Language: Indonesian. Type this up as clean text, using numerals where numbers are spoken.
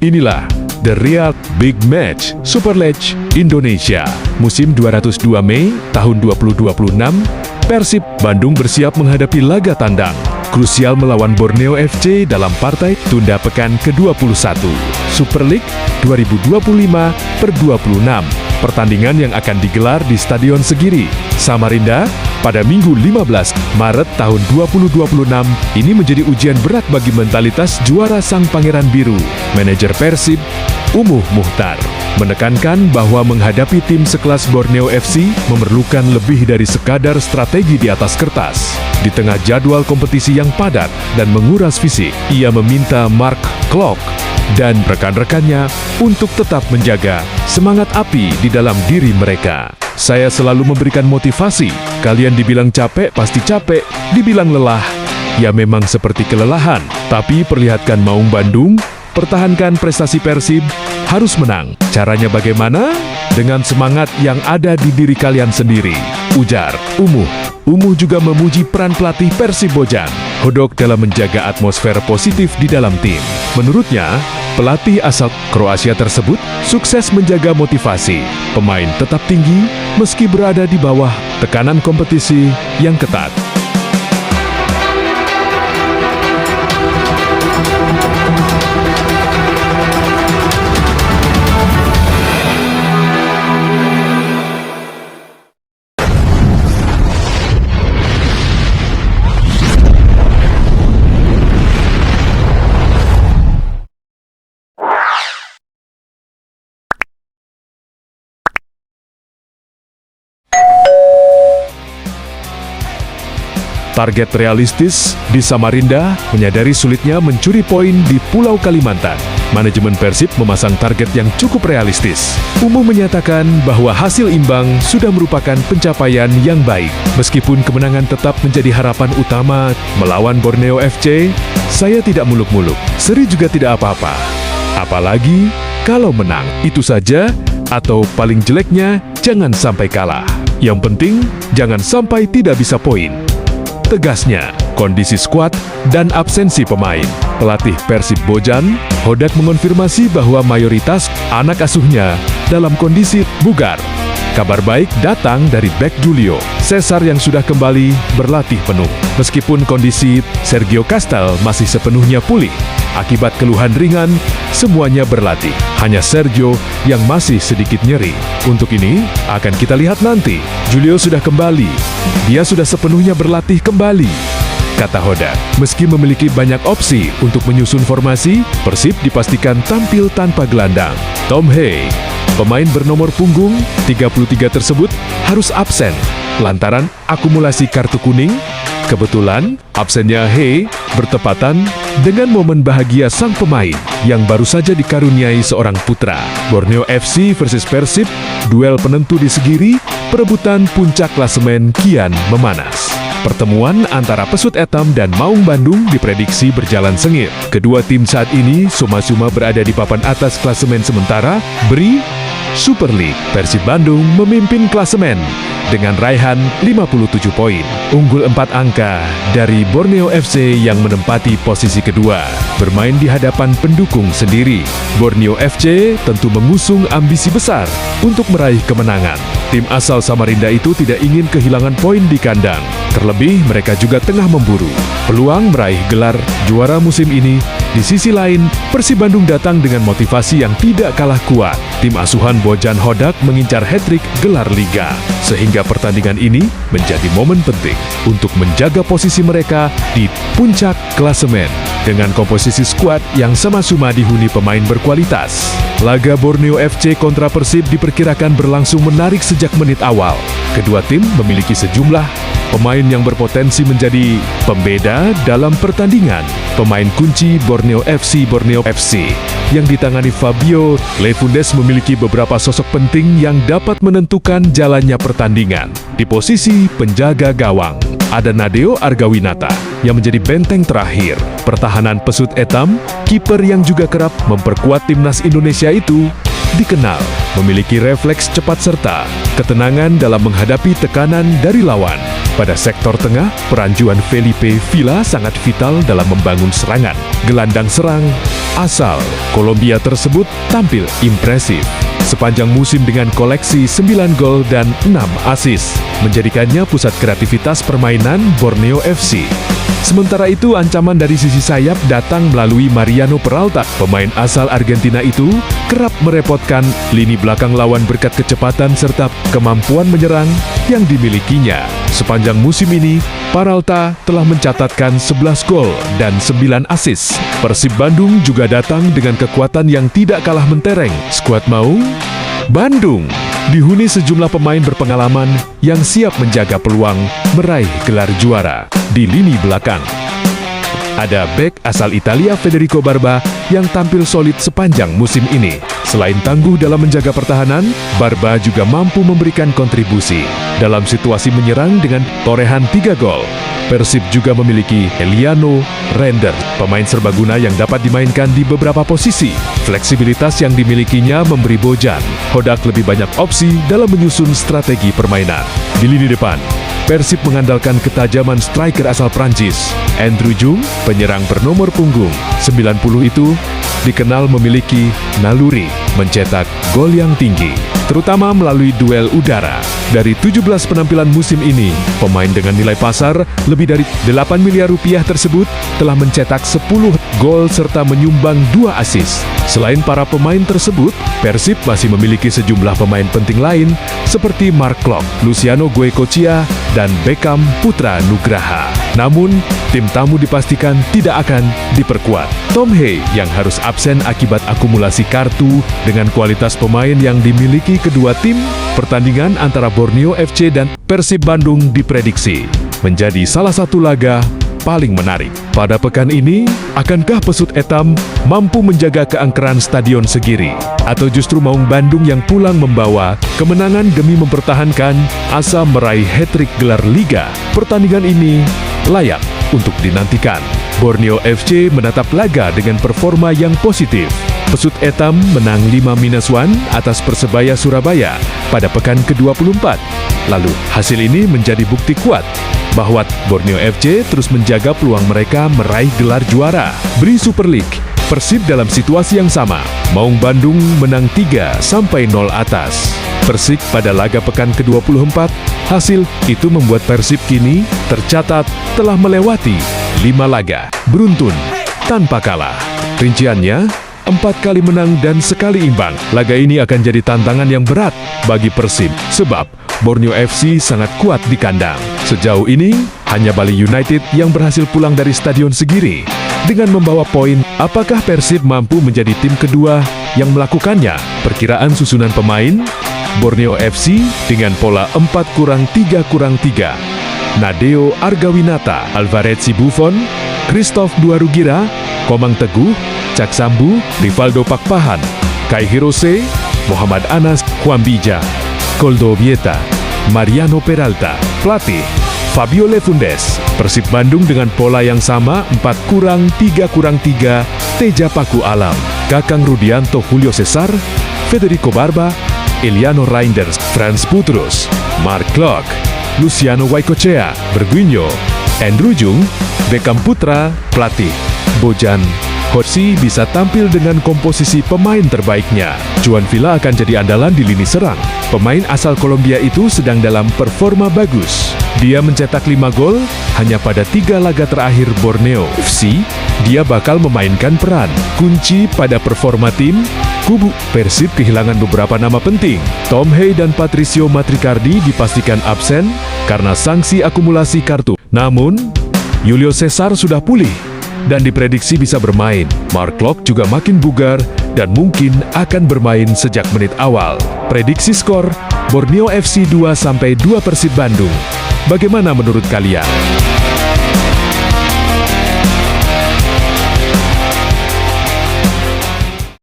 Inilah The Real Big Match Super League Indonesia musim 202 Mei tahun 2026. Persib Bandung bersiap menghadapi laga tandang krusial melawan Borneo FC dalam partai tunda pekan ke-21 Super League 2025/26. Pertandingan yang akan digelar di Stadion Segiri, Samarinda pada Minggu 15 Maret tahun 2026 ini menjadi ujian berat bagi mentalitas juara Sang Pangeran Biru. Manajer Persib, Umuh Muhtar, menekankan bahwa menghadapi tim sekelas Borneo FC memerlukan lebih dari sekadar strategi di atas kertas. Di tengah jadwal kompetisi yang padat dan menguras fisik, ia meminta Mark Klok dan rekan-rekannya untuk tetap menjaga semangat api di dalam diri mereka. Saya selalu memberikan motivasi. Kalian dibilang capek, pasti capek. Dibilang lelah, ya memang seperti kelelahan. Tapi perlihatkan Maung Bandung, pertahankan prestasi Persib, harus menang. Caranya bagaimana? Dengan semangat yang ada di diri kalian sendiri, ujar Umuh. Umuh juga memuji peran pelatih Persib Bojan Hodok dalam menjaga atmosfer positif di dalam tim. Menurutnya, pelatih asal Kroasia tersebut sukses menjaga motivasi pemain tetap tinggi meski berada di bawah tekanan kompetisi yang ketat. Target realistis di Samarinda menyadari sulitnya mencuri poin di Pulau Kalimantan. Manajemen Persib memasang target yang cukup realistis. Umuh menyatakan bahwa hasil imbang sudah merupakan pencapaian yang baik. Meskipun kemenangan tetap menjadi harapan utama melawan Borneo FC, saya tidak muluk-muluk. Seri juga tidak apa-apa. Apalagi kalau menang, itu saja, atau paling jeleknya jangan sampai kalah. Yang penting jangan sampai tidak bisa poin. Tegasnya, kondisi skuad dan absensi pemain. Pelatih Persib Bojan Hodok mengonfirmasi bahwa mayoritas anak asuhnya dalam kondisi bugar. Kabar baik datang dari bek Julio Cesar yang sudah kembali berlatih penuh. Meskipun kondisi Sergio Castel masih sepenuhnya pulih akibat keluhan ringan, semuanya berlatih. Hanya Sergio yang masih sedikit nyeri. Untuk ini, akan kita lihat nanti. Julio sudah kembali. Dia sudah sepenuhnya berlatih kembali, kata Hodok. Meski memiliki banyak opsi untuk menyusun formasi, Persib dipastikan tampil tanpa gelandang. Tom Hey, pemain bernomor punggung 33 tersebut harus absen lantaran akumulasi kartu kuning. Kebetulan, absennya Hey bertepatan dengan momen bahagia sang pemain yang baru saja dikaruniai seorang putra. Borneo FC versus Persib, duel penentu di Segiri, perebutan puncak klasemen kian memanas. Pertemuan antara Pesut Etam dan Maung Bandung diprediksi berjalan sengit. Kedua tim saat ini suma-suma berada di papan atas klasemen sementara BRI Super League. Persib Bandung memimpin klasemen dengan raihan 57 poin. Unggul 4 angka dari Borneo FC yang menempati posisi kedua. Bermain di hadapan pendukung sendiri, Borneo FC tentu mengusung ambisi besar untuk meraih kemenangan. Tim asal Samarinda itu tidak ingin kehilangan poin di kandang. Terlebih, mereka juga tengah memburu peluang meraih gelar juara musim ini. Di sisi lain, Persib Bandung datang dengan motivasi yang tidak kalah kuat. Tim asuhan Bojan Hodok mengincar hat-trick gelar Liga, sehingga pertandingan ini menjadi momen penting untuk menjaga posisi mereka di puncak klasemen. Dengan komposisi skuad yang sama-sama dihuni pemain berkualitas, laga Borneo FC kontra Persib diperkirakan berlangsung menarik sejak menit awal. Kedua tim memiliki sejumlah pemain yang berpotensi menjadi pembeda dalam pertandingan. Pemain kunci Borneo FC yang ditangani Fabio Lefundes memiliki beberapa sosok penting yang dapat menentukan jalannya pertandingan. Di posisi penjaga gawang, ada Nadeo Argawinata yang menjadi benteng terakhir. Pertahanan Pesut Etam, kiper yang juga kerap memperkuat timnas Indonesia itu, dikenal memiliki refleks cepat serta ketenangan dalam menghadapi tekanan dari lawan. Pada sektor tengah, peran Juan Felipe Villa sangat vital dalam membangun serangan. Gelandang serang asal Kolombia tersebut tampil impresif. Sepanjang musim dengan koleksi 9 gol dan 6 assist, menjadikannya pusat kreativitas permainan Borneo FC. Sementara itu, ancaman dari sisi sayap datang melalui Mariano Peralta. Pemain asal Argentina itu kerap merepotkan lini belakang lawan berkat kecepatan serta kemampuan menyerang yang dimilikinya. Sepanjang musim ini, Peralta telah mencatatkan 11 gol dan 9 assist. Persib Bandung juga datang dengan kekuatan yang tidak kalah mentereng. Skuad Maung Bandung dihuni sejumlah pemain berpengalaman yang siap menjaga peluang meraih gelar juara. Di lini belakang, ada bek asal Italia Federico Barba yang tampil solid sepanjang musim ini. Selain tangguh dalam menjaga pertahanan, Barba juga mampu memberikan kontribusi dalam situasi menyerang dengan torehan 3 gol. Persib juga memiliki Eliano Render, pemain serbaguna yang dapat dimainkan di beberapa posisi. Fleksibilitas yang dimilikinya memberi Bojan Hodak lebih banyak opsi dalam menyusun strategi permainan. Di lini depan, Persib mengandalkan ketajaman striker asal Prancis, Andrew Jung, penyerang bernomor punggung 90 itu dikenal memiliki naluri mencetak gol yang tinggi, terutama melalui duel udara. Dari 17 penampilan musim ini, pemain dengan nilai pasar lebih dari 8 miliar rupiah tersebut telah mencetak 10 gol serta menyumbang 2 assist. Selain para pemain tersebut, Persib masih memiliki sejumlah pemain penting lain seperti Mark Klok, Luciano Goicoechea, dan Beckham Putra Nugraha. Namun, tim tamu dipastikan tidak akan diperkuat. Tom Hey yang harus absen akibat akumulasi kartu dengan kualitas pemain yang dimiliki kedua tim, pertandingan antara Borneo FC dan Persib Bandung diprediksi menjadi salah satu laga paling menarik. Pada pekan ini, akankah pesut etam mampu menjaga keangkeran Stadion Segiri? Atau justru Maung Bandung yang pulang membawa kemenangan demi mempertahankan asa meraih hat-trick gelar Liga? Pertandingan ini layak untuk dinantikan. Borneo FC menatap laga dengan performa yang positif. Pesut etam menang 5-1 atas Persebaya Surabaya pada pekan ke-24. Lalu, hasil ini menjadi bukti kuat bahwa Borneo FC terus menjaga peluang mereka meraih gelar juara. Beri Super League, Persib dalam situasi yang sama. Maung Bandung menang 3-0 atas Persik pada laga pekan ke-24. Hasil itu membuat Persib kini tercatat telah melewati 5 laga beruntun tanpa kalah. Rinciannya, 4 kali menang dan sekali imbang. Laga ini akan jadi tantangan yang berat bagi Persib, sebab Borneo FC sangat kuat di kandang. Sejauh ini, hanya Bali United yang berhasil pulang dari Stadion Segiri dengan membawa poin. Apakah Persib mampu menjadi tim kedua yang melakukannya? Perkiraan susunan pemain Borneo FC dengan pola 4-3-3. Nadeo Argawinata, Alvarez Buffon, Christoph Duarugira, Komang Teguh, Cak Sambu, Rivaldo Pakpahan, Kai Hirose, Muhammad Anas, Juan Bija, Koldo Vieta, Mariano Peralta. Pelatih Fabio Lefundes. Persib Bandung dengan pola yang sama 4-3-3, Teja Paku Alam, Kakang Rudianto, Julio Cesar, Federico Barba, Eliano Reinders, Franz Putrus, Mark Klok, Luciano Goicoechea, Berguinho, Andrew Jung, Beckham Putra. Pelatih Bojan Hodak bisa tampil dengan komposisi pemain terbaiknya. Juan Villa akan jadi andalan di lini serang. Pemain asal Kolombia itu sedang dalam performa bagus. Dia mencetak 5 gol hanya pada 3 laga terakhir Borneo FC. Dia bakal memainkan peran kunci pada performa tim. Kubu Persib kehilangan beberapa nama penting. Tom Hey dan Patricio Matricardi dipastikan absen karena sanksi akumulasi kartu. Namun, Julio Cesar sudah pulih dan diprediksi bisa bermain. Mark Klok juga makin bugar dan mungkin akan bermain sejak menit awal. Prediksi skor Borneo FC 2-2 Persib Bandung. Bagaimana menurut kalian?